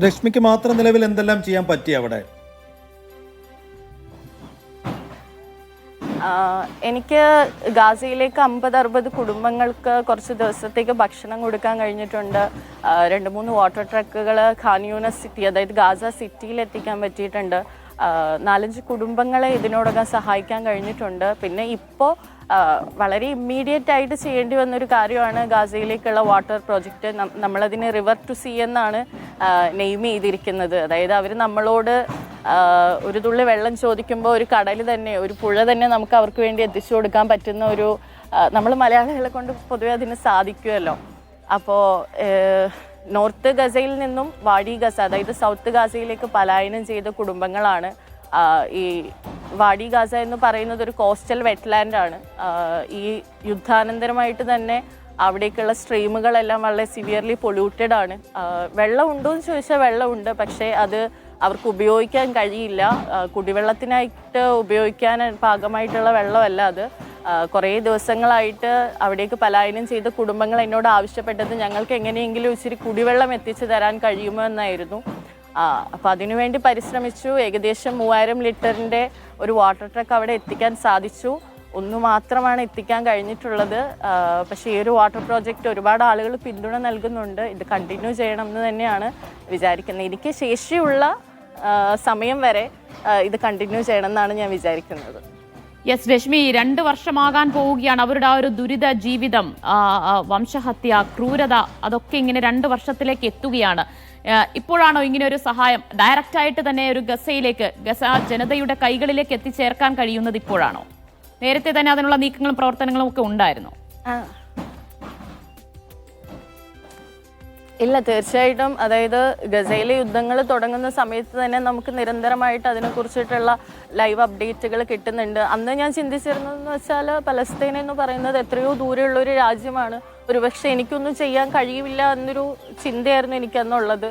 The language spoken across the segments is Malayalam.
രശ്മിക്ക് മാത്രം നിലവിൽ എന്തെല്ലാം ചെയ്യാൻ പറ്റി അവിടെ? എനിക്ക് ഗാസയിലേക്ക് 50-60 കുടുംബങ്ങൾക്ക് കുറച്ച് ദിവസത്തേക്ക് ഭക്ഷണം കൊടുക്കാൻ കഴിഞ്ഞിട്ടുണ്ട്. 2-3 വാട്ടർ ട്രക്കുകൾ ഖാൻ യൂനസ് സിറ്റി, അതായത് ഗാസ സിറ്റിയിൽ എത്തിക്കാൻ പറ്റിയിട്ടുണ്ട്. 4-5 കുടുംബങ്ങളെ ഇതിനോടകം സഹായിക്കാൻ കഴിഞ്ഞിട്ടുണ്ട്. പിന്നെ ഇപ്പോൾ വളരെ ഇമ്മീഡിയറ്റ് ആയിട്ട് ചെയ്യേണ്ടി വന്നൊരു കാര്യമാണ് ഗാസയിലേക്കുള്ള വാട്ടർ പ്രോജക്റ്റ്. നമ്മളതിന് റിവർ ടു സീ എന്നാണ് നെയിം ചെയ്തിരിക്കുന്നത്. അതായത് അവർ നമ്മളോട് ഒരു തുള്ളി വെള്ളം ചോദിക്കുമ്പോൾ ഒരു കടൽ തന്നെ, ഒരു പുഴ തന്നെ നമുക്ക് അവർക്ക് വേണ്ടി എത്തിച്ചു കൊടുക്കാൻ പറ്റുന്ന ഒരു, നമ്മൾ മലയാളികളെ കൊണ്ട് പൊതുവെ അതിന് സാധിക്കുമല്ലോ. അപ്പോൾ നോർത്ത് ഗസയിൽ നിന്നും വാഡി ഗസ, അതായത് സൗത്ത് ഗാസയിലേക്ക് പലായനം ചെയ്ത കുടുംബങ്ങളാണ്. ഈ വാഡി ഗാസ എന്ന് പറയുന്നത് ഒരു കോസ്റ്റൽ വെറ്റ്ലാൻഡാണ്. ഈ യുദ്ധാനന്തരമായിട്ട് തന്നെ അവിടേക്കുള്ള സ്ട്രീമുകളെല്ലാം വളരെ സിവിയർലി പൊല്യൂട്ടഡ് ആണ്. വെള്ളം ഉണ്ടോ എന്ന് ചോദിച്ചാൽ വെള്ളമുണ്ട്, പക്ഷേ അത് അവർക്ക് ഉപയോഗിക്കാൻ കഴിയില്ല. കുടിവെള്ളത്തിനായിട്ട് ഉപയോഗിക്കാൻ പാകമായിട്ടുള്ള വെള്ളമല്ല അത്. കുറേ ദിവസങ്ങളായിട്ട് അവിടേക്ക് പലായനം ചെയ്ത കുടുംബങ്ങൾ എന്നോട് ആവശ്യപ്പെട്ടത് ഞങ്ങൾക്ക് എങ്ങനെയെങ്കിലും ഇച്ചിരി കുടിവെള്ളം എത്തിച്ചു തരാൻ കഴിയുമോ എന്നായിരുന്നു. അപ്പോൾ അതിനുവേണ്ടി പരിശ്രമിച്ചു. ഏകദേശം 3000 ലിറ്ററിൻ്റെ ഒരു വാട്ടർ ട്രക്ക് അവിടെ എത്തിക്കാൻ സാധിച്ചു. ഒന്ന് മാത്രമാണ് എത്തിക്കാൻ കഴിഞ്ഞിട്ടുള്ളത്. പക്ഷേ ഈ ഒരു വാട്ടർ പ്രോജക്റ്റ് ഒരുപാട് ആളുകൾ പിന്തുണ നൽകുന്നുണ്ട്. ഇത് കണ്ടിന്യൂ ചെയ്യണം എന്ന് തന്നെയാണ് വിചാരിക്കുന്നത്. എനിക്ക് ശേഷിയുള്ള സമയം വരെ ഇത് കണ്ടിന്യൂ ചെയ്യണം എന്നാണ് ഞാൻ വിചാരിക്കുന്നത്. യെസ് രശ്മി, 2 വർഷമാകാൻ പോവുകയാണ് അവരുടെ ആ ഒരു ദുരിത ജീവിതം, വംശഹത്യ, ക്രൂരത, അതൊക്കെ ഇങ്ങനെ 2 വർഷത്തിലേക്ക് എത്തുകയാണ്. ഇപ്പോഴാണോ ഇങ്ങനെ ഒരു സഹായം ഡയറക്റ്റായിട്ട് തന്നെ ഒരു ഗസയിലേക്ക്, ഗസ ജനതയുടെ കൈകളിലേക്ക് എത്തിച്ചേർക്കാൻ കഴിയുന്നത് ഇപ്പോഴാണോ? നേരത്തെ തന്നെ അതിനുള്ള നീക്കങ്ങളും പ്രവർത്തനങ്ങളും ഒക്കെ ഉണ്ടായിരുന്നു? ഇല്ല, തീർച്ചയായിട്ടും. അതായത് ഗസയിലെ യുദ്ധങ്ങൾ തുടങ്ങുന്ന സമയത്ത് തന്നെ നമുക്ക് നിരന്തരമായിട്ട് അതിനെക്കുറിച്ചിട്ടുള്ള ലൈവ് അപ്ഡേറ്റുകൾ കിട്ടുന്നുണ്ട്. അന്ന് ഞാൻ ചിന്തിച്ചിരുന്നതെന്ന് വെച്ചാൽ പലസ്തീൻ എന്ന് പറയുന്നത് എത്രയോ ദൂരെയുള്ളൊരു രാജ്യമാണ്, ഒരുപക്ഷെ എനിക്കൊന്നും ചെയ്യാൻ കഴിയില്ല എന്നൊരു ചിന്തയായിരുന്നു എനിക്കന്നുള്ളത്.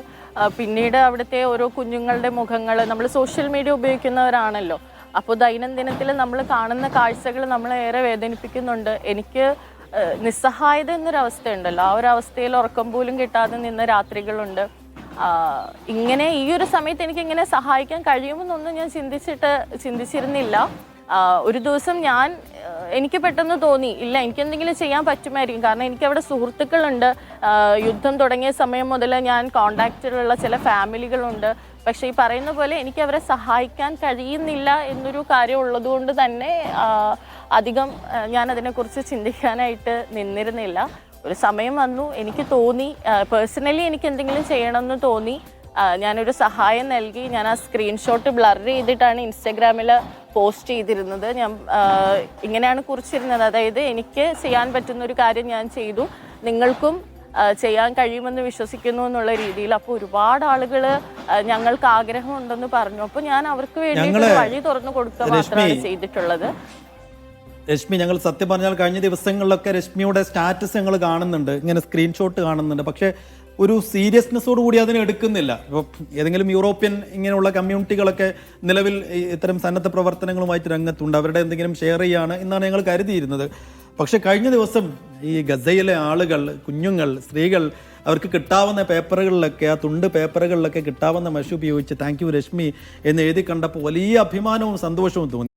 പിന്നീട് അവിടുത്തെ ഓരോ കുഞ്ഞുങ്ങളുടെ മുഖങ്ങൾ, നമ്മൾ സോഷ്യൽ മീഡിയ ഉപയോഗിക്കുന്നവരാണല്ലോ, അപ്പോൾ ദൈനംദിനത്തിൽ നമ്മൾ കാണുന്ന കാഴ്ചകൾ നമ്മളെ ഏറെ വേദനിപ്പിക്കുന്നുണ്ട്. എനിക്ക് നിസ്സഹായത എന്നൊരവസ്ഥയുണ്ടല്ലോ, ആ ഒരു അവസ്ഥയിൽ ഉറക്കം പോലും കിട്ടാതെ നിന്ന രാത്രികളുണ്ട്. ഇങ്ങനെ ഈ ഒരു സമയത്ത് എനിക്കിങ്ങനെ സഹായിക്കാൻ കഴിയുമെന്നൊന്നും ഞാൻ ചിന്തിച്ചിരുന്നില്ല. ഒരു ദിവസം എനിക്ക് പെട്ടെന്ന് തോന്നി, ഇല്ല, എനിക്കെന്തെങ്കിലും ചെയ്യാൻ പറ്റുമായിരിക്കും. കാരണം എനിക്കവിടെ സുഹൃത്തുക്കളുണ്ട്. യുദ്ധം തുടങ്ങിയ സമയം മുതൽ ഞാൻ കോണ്ടാക്റ്റിലുള്ള ചില ഫാമിലികളുണ്ട്. പക്ഷേ ഈ പറയുന്ന പോലെ എനിക്ക് അവരെ സഹായിക്കാൻ കഴിയുന്നില്ല എന്നൊരു കാര്യം ഉള്ളതുകൊണ്ട് തന്നെ അധികം ഞാൻ അതിനെക്കുറിച്ച് ചിന്തിക്കാനായിട്ട് നിന്നിരുന്നില്ല. ഒരു സമയം വന്നു, എനിക്ക് തോന്നി, പേഴ്സണലി എനിക്ക് എന്തെങ്കിലും ചെയ്യണമെന്ന് തോന്നി. ഞാനൊരു സഹായം നൽകി. ഞാൻ ആ സ്ക്രീൻഷോട്ട് ബ്ലർ ചെയ്തിട്ടാണ് ഇൻസ്റ്റഗ്രാമിൽ പോസ്റ്റ് ചെയ്തിരുന്നത്. ഞാൻ ഇങ്ങനെയാണ് കുറിച്ചിരുന്നത്, അതായത് എനിക്ക് ചെയ്യാൻ പറ്റുന്ന ഒരു കാര്യം ഞാൻ ചെയ്തു, നിങ്ങൾക്കും ചെയ്യാൻ കഴിയുമെന്ന് വിശ്വസിക്കുന്നു എന്നുള്ള രീതിയിൽ. അപ്പോൾ ഒരുപാട് ആളുകൾ ഞങ്ങൾക്ക് ആഗ്രഹമുണ്ടെന്ന് പറഞ്ഞു. അപ്പോൾ ഞാൻ അവർക്ക് വേണ്ടി വഴി തുറന്നു കൊടുക്കുക മാത്രമാണ് ചെയ്തിട്ടുള്ളത്. രശ്മി, ഞങ്ങൾ സത്യം പറഞ്ഞാൽ കഴിഞ്ഞ ദിവസങ്ങളിലൊക്കെ രശ്മിയുടെ സ്റ്റാറ്റസ് ഞങ്ങൾ കാണുന്നുണ്ട്, ഇങ്ങനെ സ്ക്രീൻഷോട്ട് കാണുന്നുണ്ട്, പക്ഷേ ഒരു സീരിയസ്നെസ്സോട് കൂടി അതിനെ എടുക്കുന്നില്ല. ഇപ്പോൾ ഏതെങ്കിലും യൂറോപ്യൻ ഇങ്ങനെയുള്ള കമ്മ്യൂണിറ്റികളൊക്കെ നിലവിൽ ഇത്തരം സന്നദ്ധ പ്രവർത്തനങ്ങളുമായിട്ട് രംഗത്തുണ്ട്, അവരുടെ എന്തെങ്കിലും ഷെയർ ചെയ്യാണ് എന്നാണ് ഞങ്ങൾ കരുതിയിരുന്നത്. പക്ഷെ കഴിഞ്ഞ ദിവസം ഈ ഗസയിലെ ആളുകൾ, കുഞ്ഞുങ്ങൾ, സ്ത്രീകൾ, അവർക്ക് കിട്ടാവുന്ന പേപ്പറുകളിലൊക്കെ, ആ തുണ്ട് പേപ്പറുകളിലൊക്കെ കിട്ടാവുന്ന മഷി ഉപയോഗിച്ച് താങ്ക് യു രശ്മി എന്ന് എഴുതി കണ്ടപ്പോൾ വലിയ അഭിമാനവും സന്തോഷവും തോന്നി.